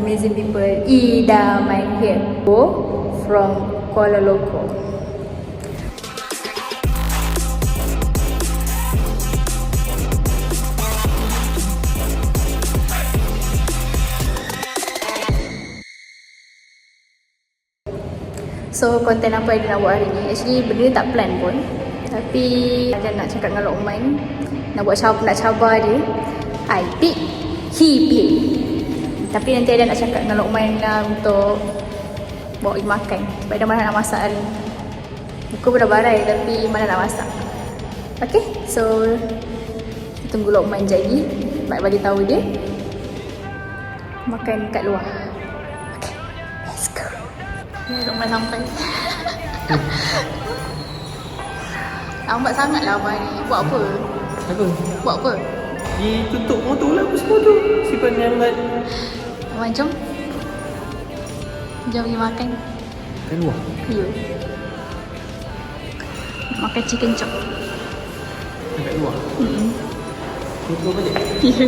amazing people. Ida main here. From Kuala Lumpur. So konten apa yang dia nak buat hari ni? Actually benda ni tak plan pun. Tapi dia nak cakap dengan Lokman, nak cabar dia. I pick, he pick. Tapi nanti dia nak cakap dengan Lokman untuk bawa pergi makan. Sebab dia mana nak masak hari ni. Aku pun dah barai tapi mana nak masak. Okay, so kita tunggu Lokman jadi. Baik bagi tahu dia makan kat luar. Okay, let's go. Lokman sampai. Lambat sangat lah abang ni. Buat apa? Apa? Buat apa? Ditutup motor lah apa semua tu. Simpan yang lambat. Abang jom. Jom pergi makan. Kat luar? Ya. Makan chicken chop. Kat luar? Tunggu balik? Ya.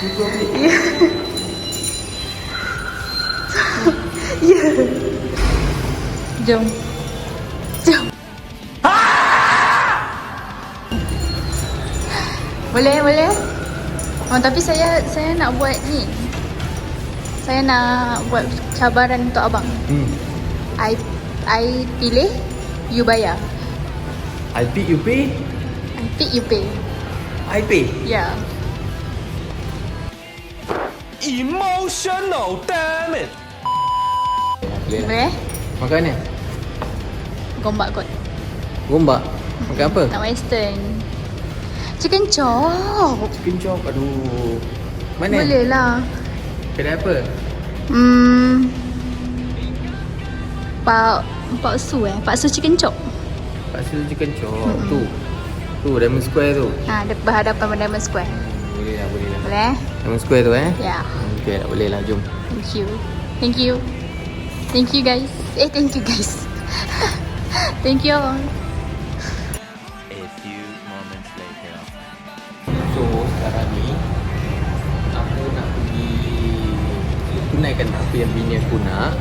Tunggu balik? Ya. Ya. Jom. Jom. Boleh. Oh, tapi saya nak buat ni. Saya nak buat cabaran untuk abang. I pilih, you bayar. I pick, you pay? I pick, you pay. I pay? Yeah. Emotional, damn it. Boleh? Makan ni? Gombak kot. Gombak? Makan apa? Nak western. Chicken chop. Chicken chop, aduh. Mana? Boleh lah. Kedai apa? Pak Su chicken chop. Paksa chicken chop. Tu Diamond Square tu. Dia berhadapan dengan Diamond Square. Boleh lah. Boleh? Diamond Square tu Ya. Okay lah, boleh lah, jom. Thank you guys. Thank you guys. Thank you all. A few moments later. So sekarang ni aku nak pergi tunaikan apa yang bini aku nak.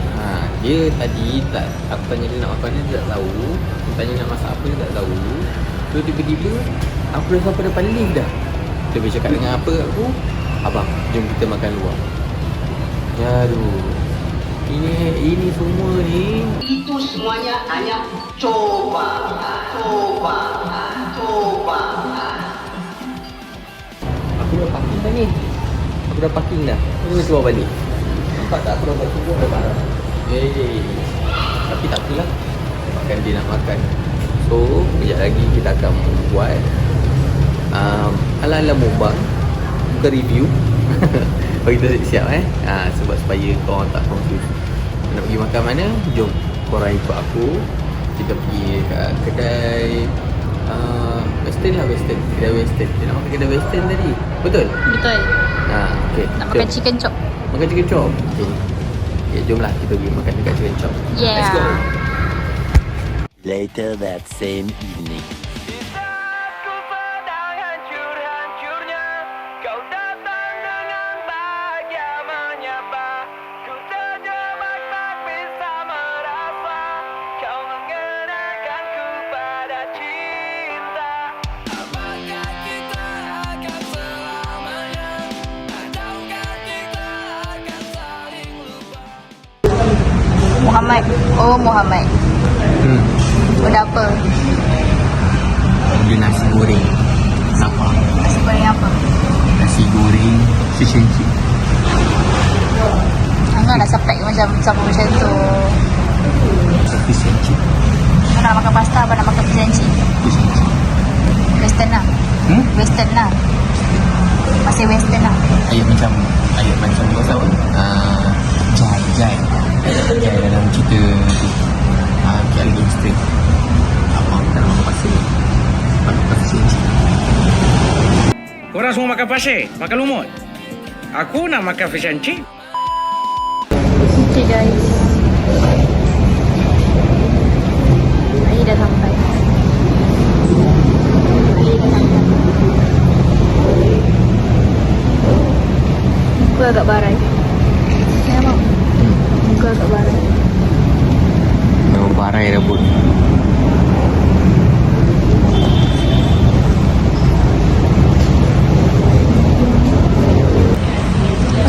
Dia tadi tak, aku tanya dia nak makan ni, dia tak tahu. Aku tanya nak masak apa, dia tak tahu. So tiba-tiba aku dah sampai depan lift dah. Dia bercakap dengan apa kat aku, abang jom kita makan luar. Aduh, ini semua ni itu semuanya hanya coba. aku dah parking dah ni. Aku dah parking dah. Aku nak keluar balik. Nampak tak aku dah buat semua dah barang. Tapi tak apalah. Makan dia nak makan. So, kejap lagi kita akan buat ala-ala mukbang. Bukan review. Bagi kita siap sebab supaya korang tak confuse. Nak pergi makan mana? Jom korang ikut aku. Kita pergi kat kedai Western lah, kedai Western. Dia nak makan kedai Western tadi. Betul? Okay. Nak makan chicken chop. Makan chicken chop. Okay, jomlah kita pergi makan dekat chicken chop. Yeah. Let's go. Later that same evening. Muhammad. Udah apa? Dia nasi goreng. Apa? Nasi goreng apa? Nasi goreng fish and chip. Angah nak sepek macam tu. Fish and chip. Kau nak makan pasta apa nak makan fish and chip? Fish and chip. Western lah. Western lah. Masih western lah. Ayat macam kau tahu. Jai dalam cerita Kial Gangster. Abang tak makan pasir. Makan pasir. Korang semua makan pasir, makan lumut. Aku nak makan fish and chip. Okay guys, air dah sampai. Aku muka agak barai. Nampak? Muka agak barai. Memang barai dah pun.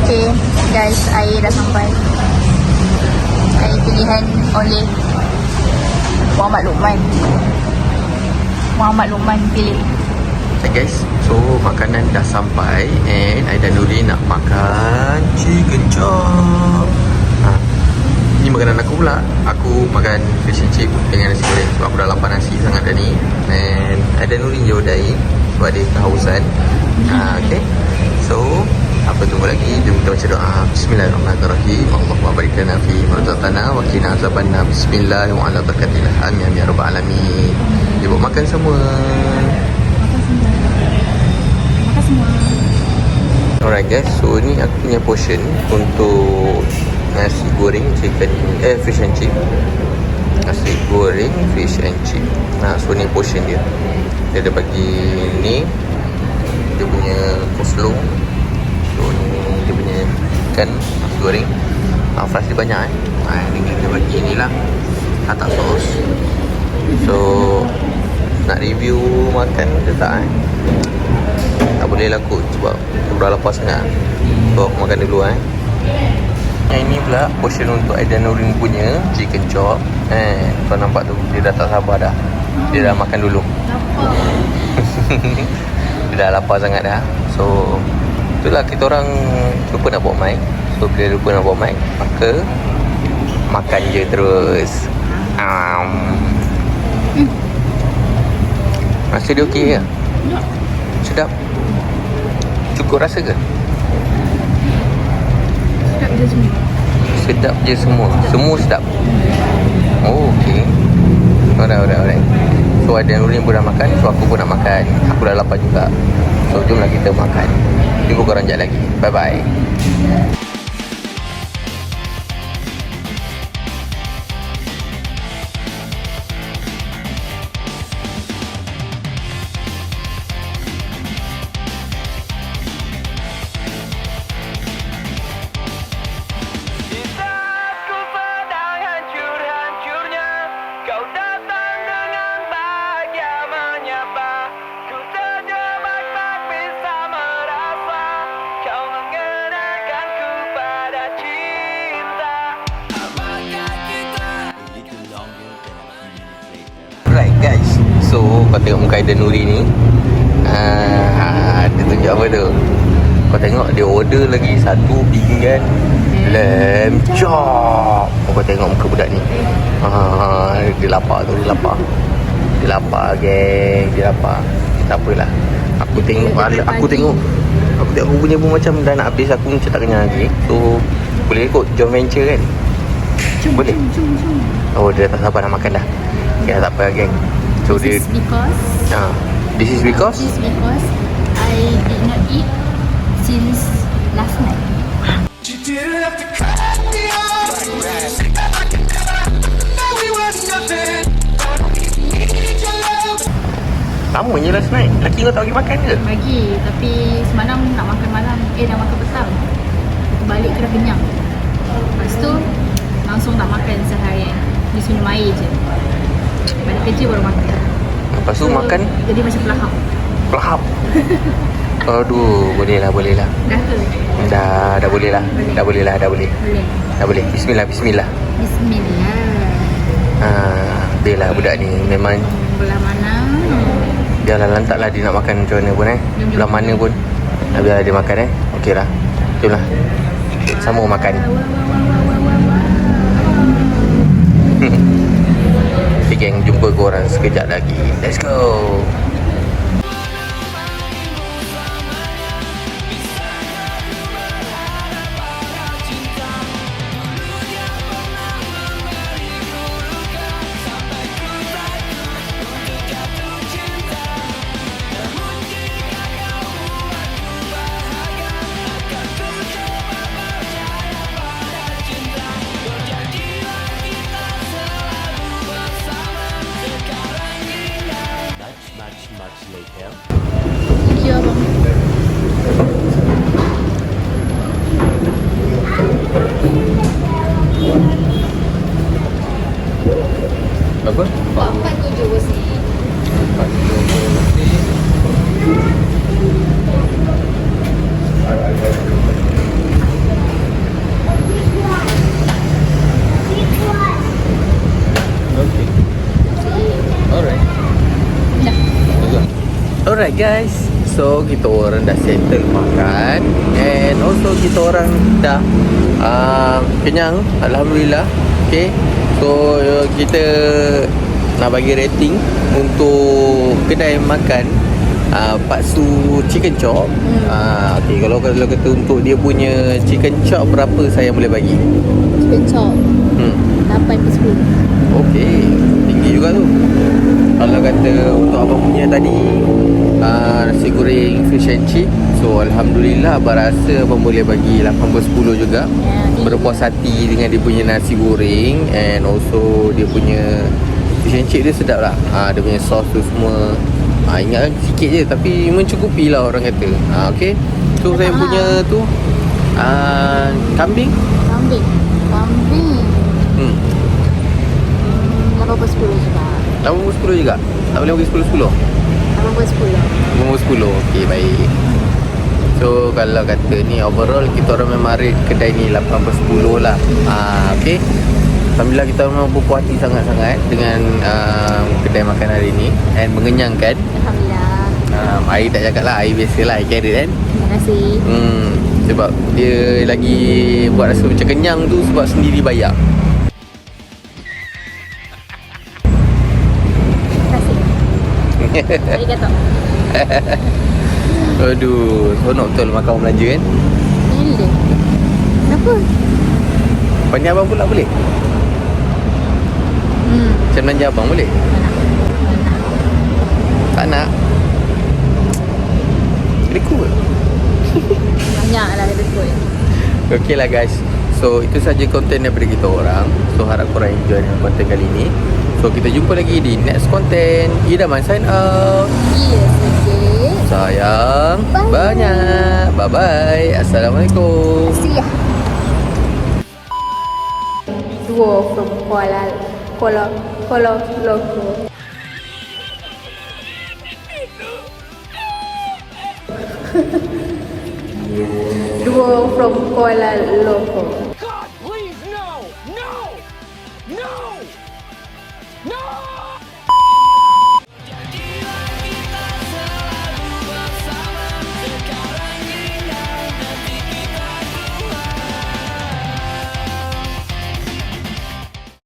Okay guys, air dah sampai. Air pilihan oleh Muhammad Luqman pilih. Okay guys, so makanan dah sampai and I dan Nuri nak makan chicken chop. Ni makanan aku pula. Aku makan fish and chip dengan nasi goreng sebab aku dah lapar nasi sangat dah ni. And I dan Nuri je ordai sebab dia kehausan. Okay, so apa tunggu lagi? Jom kita baca doa. Bismillahirrahmanirrahim. Allahumma barik lana fi ma razaqtana wa qina azabannar. Bismillah wa ala barakatillah. Amin ya rabbal alamin. Ibu makan semua. Alright guys, so ni aku punya portion untuk nasi goreng fish and chip. Nasi goreng fish and chip. So ni portion dia. Dia ada bagi ni dia punya coleslaw. So ni dia punya ikan nasi goreng. Fries dia banyak dengan dia bagi ni lah tak sos. So nak review makan ke tak tak boleh lah kot sebab aku dah lapar sangat. So aku makan dulu Yang ini pula portion untuk Aidan Nurin punya chicken chop. Kau nampak tu dia dah tak sabar dah. Dia dah makan dulu. Dia dah lapar sangat dah. So itulah kita orang lupa nak bawa mic. So bila lupa nak bawa mic, maka makan je terus. Rasa dia okey ke? Sedap. Cukup rasa ke? Sedap je semua. Sedap je semua. Semua sedap. Oh, okey. Alright. So ada Nurin pun dah makan. So aku pun nak makan. Aku dah lapar juga. So jomlah kita makan. Jumpa korang sekejap lagi. Bye bye. Alright guys, so kau tengok muka Aidan Nuri ni. Dia tunjuk apa tu? Kau tengok dia order lagi satu pinggan lamb chop. Kau tengok muka budak ni. Dia lapar tu, dia lapar geng, dia lapar. Tak apalah. Aku tengok aku punya pun macam dah nak habis, aku macam tak kenyang lagi. So boleh kot joint venture kan? Boleh. Oh, dia tak sabar nak makan dah. Okay, tak apa geng. So This is because This is because I did not eat since last night. lama je last night. Laki kau tak bagi makan ke? Bagi, tapi semalam nak makan malam. Nak makan petang. Balik kena kenyang. Lepas tu langsung tak makan seharian. Just minum air je. Balik kerja baru makan. Lepas tu makan jadi macam pelahap. Aduh, boleh lah. Dah ke? Dah boleh lah. Dah boleh. Bismillah. Dia lah budak ni memang Belah mana? biarlah lantaklah dia nak makan macam mana pun belah mana pun. Biar dia makan Okey lah. Jomlah. Sama makan. Okay geng, jumpa korang sekejap lagi. Let's go. Alright guys, so kita orang dah settle makan and also kita orang dah kenyang, Alhamdulillah. Okay, so kita nak bagi rating untuk kedai makan Paksu Chicken Chop. Okay, kalau kata untuk dia punya chicken chop, berapa saya boleh bagi? Chicken chop 8/10. Okay, tinggi juga tu. Kalau kata untuk abang punya tadi nasi goreng fish and chip, so Alhamdulillah abang rasa abang boleh bagi 8/10 juga. Berpuas hati dengan dia punya nasi goreng and also dia punya fish and chip dia sedap lah. Dia punya sauce tu semua ingat sikit je tapi mencukupi lah orang kata. Okay, so saya punya tu kambing 8/10 juga. 8/10 juga. Tak boleh bagi 10/10? 8/10. 8/10. Okey, baik. So kalau kata ni overall kita orang memang rate kedai ni 8/10 lah. Okey. Alhamdulillah kita memang berpuas hati sangat-sangat dengan kedai makan hari ni and mengenyangkan. Alhamdulillah. Air tak cakap lah, air biasa lah, air carrot kan. Terima kasih. Sebab dia lagi buat rasa macam kenyang tu sebab sendiri bayar. Arigato. Aduh, seronok betul makan orang belanja kan. Ini dia. Kenapa? Panggil abang pula boleh? Macam belanja abang boleh? Tak nak? Dia cool. Banyak lah dia kot. Okay lah guys, so itu saja konten daripada kita orang. So harap korang enjoy dengan konten kali ni. So kita jumpa lagi di next konten. Idaman sign out. Yes, okay. Sayang Bye. banyak. Bye bye. Assalamualaikum. See ya. Duo from Kuala Lumpur. Duo from Kuala Lumpur.